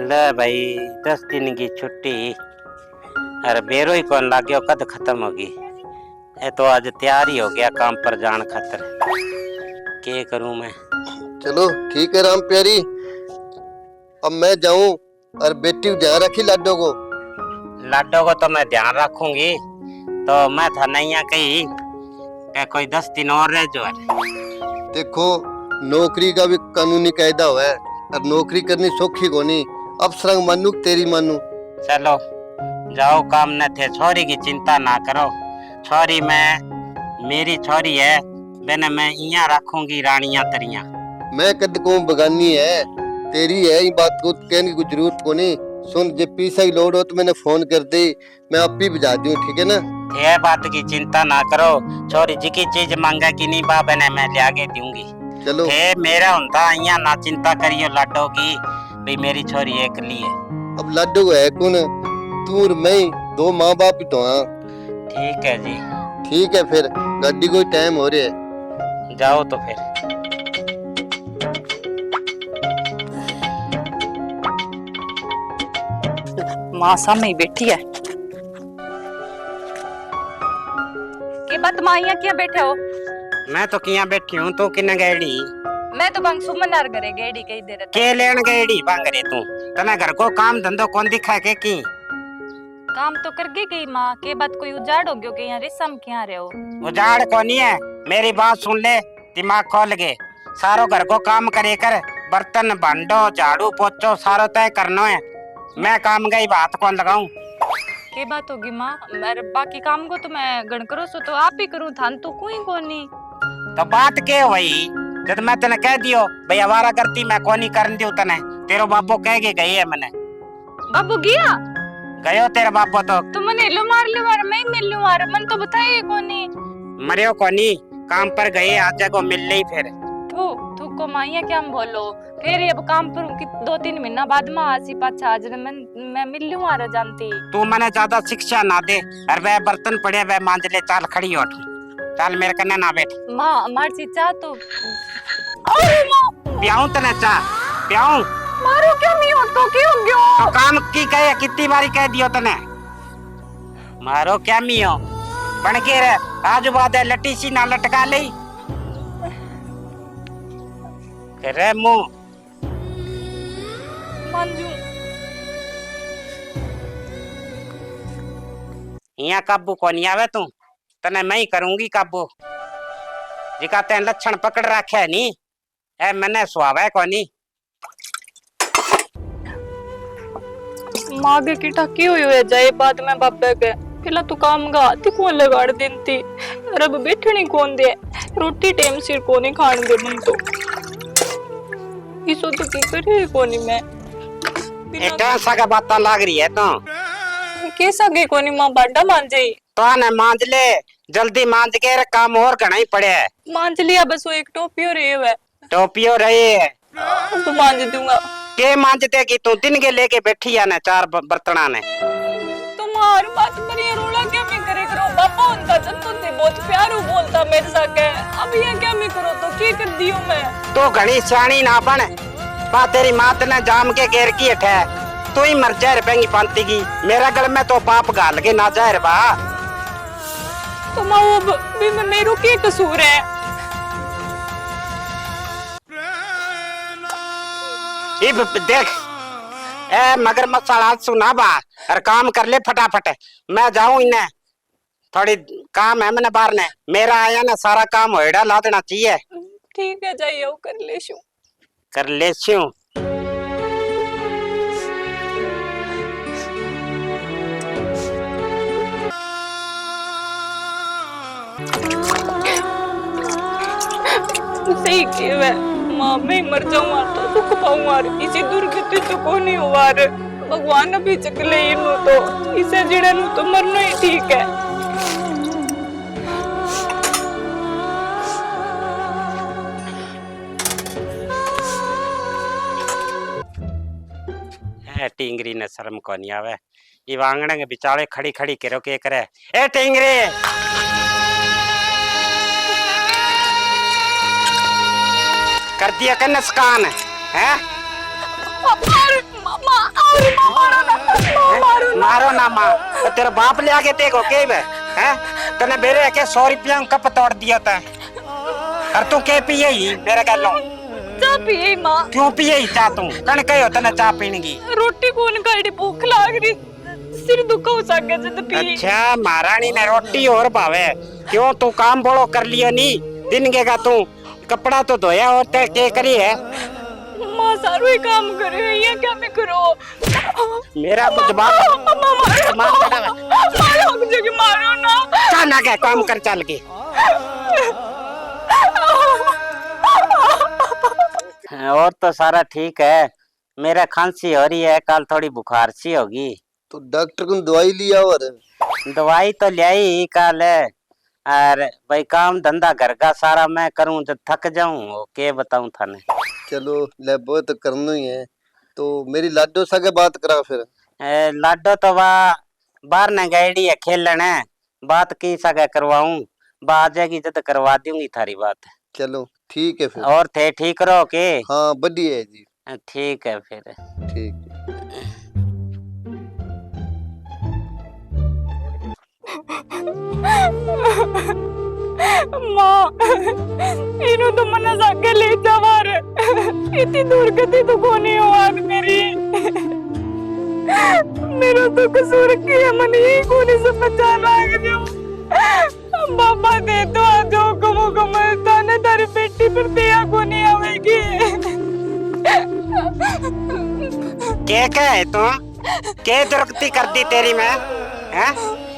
ले भाई 10 दिन की छुट्टी। अरे बेरो ही कौन लाग्यो कद खत्म होगी। ये तो आज तैयार ही हो गया काम पर जान खातर। के करूं मैं। चलो ठीक है राम प्यारी, अब मैं जाऊं और बेटी को ध्यान रखी लाडो को। लाडो को तो मैं ध्यान रखूंगी। तो मैं था नहीं यहाँ कहीं कोई 10 दिन और रह जो है। देखो नौकरी का भी कानूनी कायदा हुआ है और नौकरी करनी सौखी को नहीं। अब सरंग मानू तेरी मानू। चलो जाओ काम न थे। छोरी की चिंता ना करो। छोरी मैं मेरी छोरी है। मैंने मैं यहाँ रखूंगी रानियां तरियां। मैं कद को बगानी है तेरी है, ये बात को कहने की जरूरत को नहीं। सुन जब पीसा ही लोड हो तो मैंने फोन कर दे, मैं आप ही बजा दूं, ठीक है ना। ये बात की चिंता ना करो। छोरी जी की चीज मांगा कि नहीं बाबा ने मैं लिया के दूंगी। चलो हे मेरा होता यहाँ ना चिंता करियो लाडो की। भाई मेरी छोरी एक ली है। अब लाडो है कौन, तू और मैं, दो माँ बाप ही तो हाँ। ठीक है जी। ठीक है फिर गाड़ी को टाइम हो रहा है। जाओ तो फिर। माँ सामने ही बैठी है। के बात माँ यहाँ क्या बैठे हो? मैं तो किया बैठी हूँ तो किन गैडी। मैं तो बंग सुमनार घरे गेड़ी कही दे रहा। के लेन गैडी बांगरे तू तना घर को काम धंधो कौन दिखा के की। काम तो कर गई माँ। के बात कोई उजाड़ हो गयो के यहाँ रिसम क्या रहे हो? उजाड़ कोनी है। मेरी बात सुन ले, दिमाग खोल के। सारो घर को काम करे कर। बर्तन भांडो झाड़ू पोछो सारो तय करनो है। मैं काम गई बात कौन लगाऊं। के बात होगी माँ? मेरे बाकी काम को तो मैं गण करो सो तो आप ही करूँ, थान तो कोई कोनी। तो बात के वही जब मैं तेने कह दियो भाई आवारा करती मैं कोनी करन दियो तने। तेरो बापो कह के गई है मैंने। बाबू गया गयो तेरा बापो तो मने लो मार मैं मिल लूं मार मन तो बताइए कोनी। मरियो कोनी काम पर गए आज को मिल ली फिर। तू को माइया क्या हम बोलो कह रही अब काम पर कि 2-3 महीना बाद में आसी पाछा आज मैं मिल लूं आ जानती। तू मने ज्यादा शिक्षा ना दे। अरे वे बर्तन पड़े वे मांज ले। चाल खड़ी हो चाल मेरे कन्ने ना बैठ। माँ मार चाह तो अरे माँ प्याऊं तने चाह प्याऊं। मारो क्या नहीं हो तो क्यों गयो तो काम की कहे कितनी बारी कह दियो तने। मारो क्या मियो बन के रे आज बाद लट्टी सी ना लटका ले करे मुंह मंजू। यहाँ काबू कौन आवे तू तने मैं ही करूंगी काबू। जिका तेन लक्षण पकड़ रखे है नी ए मैंने सुहावे कोनी। मागे की टकी हुई है जाए बाद में बाबे के पहला तो काम गा हाथी कौन लगाड़ देती। रब बैठनी कौन दे रोटी टाइम सिर कोनी खान दे मन तो इसो तो की करे कोनी मैं। कैसा का बात लाग रही है तो कैसा के कोनी मां बाडा मांजे तो ने मांज ले जल्दी मांज के काम और घना ही पड़े है। मांज लिया बस वो एक टोपियो रहे है टोपियो रही है तो मांज दूंगा। के मांजते कि तू दिन के लेके बैठी है ना 4 बर्तना ने। तुम्हार बात पर ये रोला क्या मैं करे करो बाबा उनका जब तो ते बहुत प्यारो बोलता मेरे साथ है। अब ये क्या मैं करो तो क्या कर दियो मैं। तो घनी सियाणी ना बन पा तेरी मात ने जाम के घेर की है। तू ही मर जाए पेंगी पांती की मेरा गल में तो पाप गाल के ना जाए बा। तो माँ वो भी मेरो क्या कसूर है। इब देख ए मगर मसाला सुना बा और काम कर ले फटाफट। मैं जाऊं इन्हें थोड़ी काम है मैंने बाहर ने मेरा आया ना सारा काम होएड़ा ला देना चाहिए। ठीक है जाइए कर लेशु कर लेशु। सही है माँ मैं मर जाऊँ तो दुख पाऊँ इसी दुर्गति तो को नहीं हुआ भगवान अभी चक ले इनु तो इसे जिड़े नु तो मरना ही ठीक है। टिंगरी ने शर्म को नहीं आवे ये वांगड़े के बिचारे खड़ी खड़ी करो के करे ए टिंगरी। कर दिया का नुकसान है? मारो ना माँ, तो तेरा बाप ले आके देखो के है तने बेरे के 100 रुपया कप तोड़ दिया था और तू के पिए ही मेरे कहलो चा पिए माँ। क्यों पिए ही चा तू कन कहो तने चा पीने की रोटी कौन खाई भूख लाग रही सिर दुखा हो सके जब पी। अच्छा महारानी ने रोटी और भावे क्यों तू काम बोलो कर लियो नी दिन के का तू कपड़ा तो धोया और ते के करी है माँ सारू ही काम करे ये क्या मैं करो मेरा कुछ बात मारो मुझे मारो ना ना क्या काम कर चल के और तो सारा ठीक है मेरा खांसी हो रही है कल थोड़ी बुखार सी होगी तो डॉक्टर को दवाई लिया और दवाई तो लियाई कल और भाई काम धंधा घर का सारा मैं करूं जब थक जाऊं के बताऊं थाने चलो लेबो तो करना ही है तो मेरी लाडो सा के बात करा फिर लाडो तो वह बाहर न गई है खेलने बात की सके करवाऊं आ जाएगी जब करवा दूंगी थारी बात चलो ठीक है फिर और थे ठीक रहो के हाँ बढ़िया है जी ठीक है फिर ठीक माँ इन्हों तो मना जाके ले जावार इतनी दूर गति तो कोनी हो आज मेरी मेरा तो कसूर किया मन ही कोनी से बचा लाग जो बाबा दे तो आज हुकुम ताने तारी बेटी पर दिया कोनी आवेगी क्या है तू के दुर्गति कर दी तेरी मैं हैं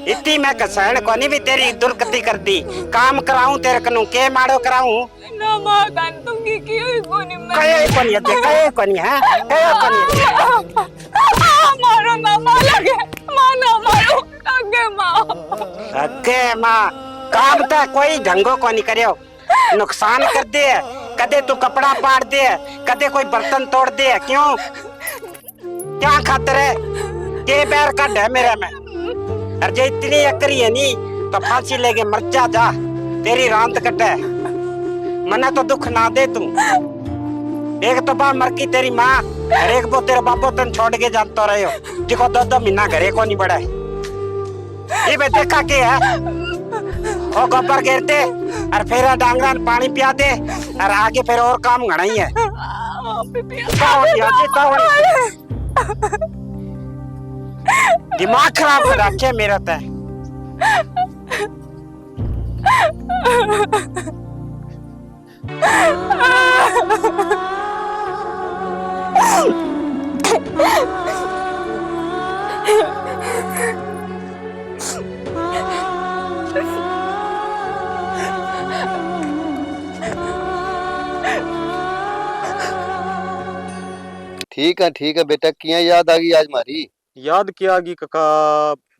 इतनी मैं कसण कोनी भी तेरी दुर्गति कर दी काम कराऊं तेरे कनु के मारो कराऊं ना मां कान तुम की हुई कोनी मैं कहे कोनी है मारो ना मां लगे मां ना मारो अगे मां काम तो कोई ढंगो कोनी करियो नुकसान कर दे कदे तू कपड़ा पाड़ दे कदे कोई बर्तन तोड़ दे क्यों क्या खातर है के पैर कट है मेरे में और जे इतनी अकरी है नी तो फांसी लेके मर जा तेरी रांत कटे मना तो दुख ना दे तू एक तो बा मर की तेरी माँ और एक वो तेरे बापो तन छोड़ के जानते रहे हो जिको 2 महीना घरे को नहीं बढ़ा ये बे देखा के है वो गोबर गिरते और फिर डांगरा पानी पिया दे और आगे फिर और काम घना ही है दिमाग खराब कर रखे मेरा तो ठीक है बेटा किया याद आ गई आज मारी याद किया कि काका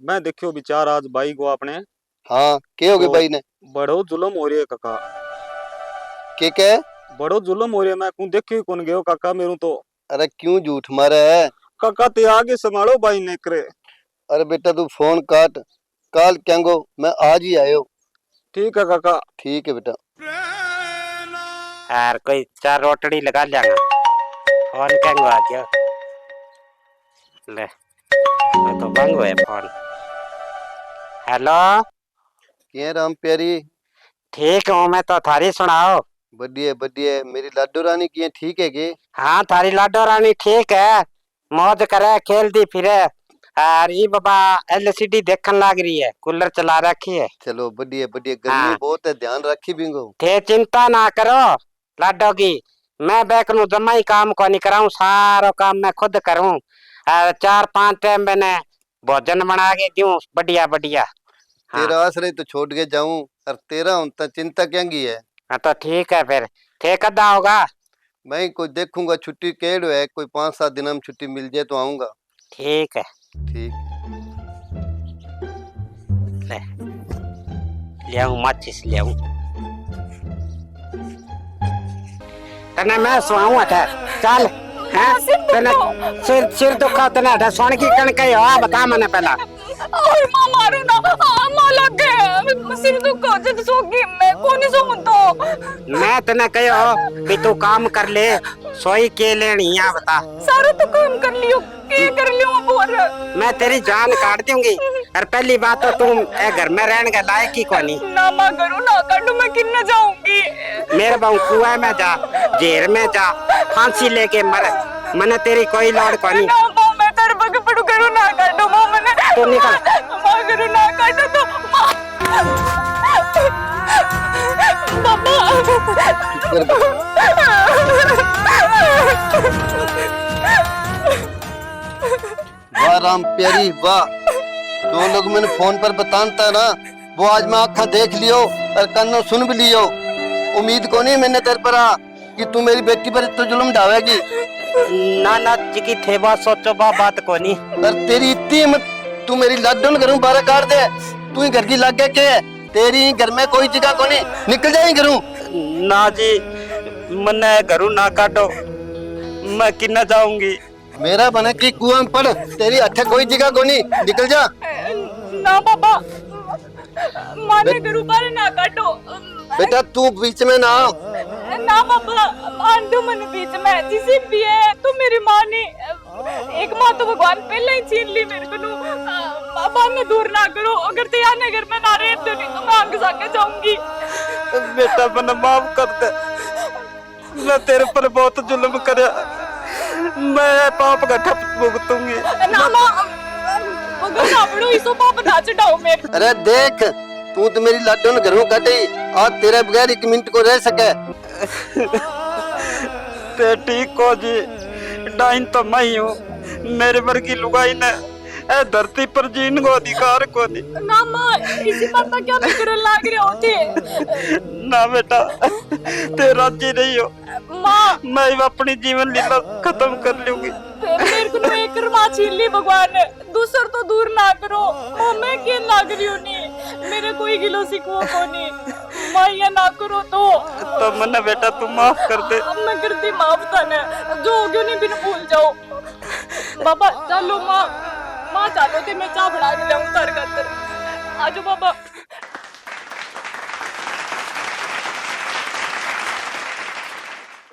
मैं देखियो विचार आज भाई को आपने हाँ के हो गए भाई ने बड़ो जुल्म हो रही है काका के बड़ो जुल्म हो रही है मैं कौन देखियो कौन गयो काका मेरू तो अरे क्यों झूठ मारा है काका ते आगे संभालो भाई ने करे अरे बेटा तू फोन काट काल क्यांगो मैं आज ही आयो ठीक है काका ठीक है बेटा यार कोई 4 रोटड़ी लगा लेगा फोन क्यांगो आ गया ले मैं तो बंद हुए फोन हेलो क्या राम प्यारी ठीक हूँ मैं तो थारी सुनाओ बढ़िया मेरी लाडो रानी की ठीक है के हाँ थारी लाडो रानी ठीक है मौज करे खेलती फिरे और ये बाबा एलसीडी देखने लग रही है कूलर चला रखी है चलो बढ़िया गर्मी हाँ। बहुत है ध्यान रखी बिंगो थे चिंता ना करो लाडो की मैं बैक नु जमा ही काम को नहीं कराऊं सारो काम मैं खुद करूं और 4-5 टाइम मैंने भोजन बना के दूं बढ़िया हाँ। तेरा आश्रय तो छोड़ के जाऊं और तेरा उनता चिंता क्या की है हाँ तो ठीक है फिर थे कदा होगा मैं कोई देखूंगा छुट्टी केड़ है कोई 5-7 दिन में छुट्टी मिल जाए तो आऊंगा ठीक है ठीक ले आऊं माचिस ले आऊं तने मैं सुनाऊं अठा चल हैं तने सिर दुखा तने अठा सोन की कण कही हो बता मने पहला और मां मारो ना मां लगे सिर दुख हो जद सोगी मैं कोनी सो तो मैं तने कहो कि तू काम कर ले, सोई के लेनी है बता। सारा तो काम कर लियो, के कर लियो बोर मैं तेरी जान काट दूंगी। और पहली बात तो तू ए घर में रहने के लायक ही कोनी। ना मां करू ना काटू मैं किन्ना जाऊंगी। मेरे बहु कुआं में जा, जेर में जा, फांसी लेके मर, मने तेरी कोई लोड़ कोनी। ना मां मैं तेरे बग पड़ू करू ना काटू मां मने तू निकल। मां करू ना काटू तो बाबा वाह राम प्यारी वाह, जो लोग मैंने फोन पर बताता ना वो आज मैं आँखा देख लियो और कानों सुन भी लियो। उम्मीद को नहीं मैंने तेरे पर कि तू मेरी बेटी पर इतना जुल्म ढावेगी। ना ना चिकी थे बात सोचो बात कोनी। पर तेरी इतनी हिम्मत, तू मेरी लॉकडाउन करूं बारह काट दे, तू ही घर की लाग गया क्या है? तेरी घर में कोई जगह को नहीं, निकल जाए घरों। ना जी मने घरों ना काटो, मैं किन्ना जाऊंगी। मेरा बना की कुआं में पड़, तेरी अच्छा कोई जगह को नहीं, निकल जा। ना बाबा माने करू पर ना काटो। बेटा तू बीच में ना आओ। ना बाबा आंडू मन बीच में जिसे भी है तो मेरी माँ ने एक माँ तो भगवान पहले ही छीन ली मेरे को। बाबा ने दूर ना करो, अगर तैयार नगर में ना रहे तो नहीं तो मैं आगे जाके जाऊंगी। बेटा मने माफ कर दे, मैं तेरे पर बहुत जुल्म करया, मैं पाप का ठप भुगतूंगी। ना माँ मगर ना बड़ो इसो पाप ना चढ़ाओ मेरे। अरे देख तू तो मेरी लॉकडाउन घरों कटी, आज तेरे बगैर एक मिनट को रह सके। ते ठीक को जी, डाइन तो मैं ही हूँ, मेरे वर्गी लुगाई ने ए धरती पर जीने को अधिकार को नहीं। ना माँ इसी बात का क्या फिक्र लाग रहे होते। ना बेटा ते राजी नहीं हो, माँ मैं अपनी जीवन लीला खत्म कर लूंगी। मेरे को तो एक माँ छीन ली भगवान, दूसर तो दूर ना करो। माँ मैं क्या लाग रही हूँ नहीं, मेरे कोई गिलो सिखो को नहीं। माँ ये ना करो तो मने बेटा तू माफ कर दे। मैं करती माफ थाने, जो हो गयो नहीं बिन भूल जाओ। बाबा चलो माँ, माँ चलो ते मैं चाय बना के लाऊं तार खातर। आजो बाबा।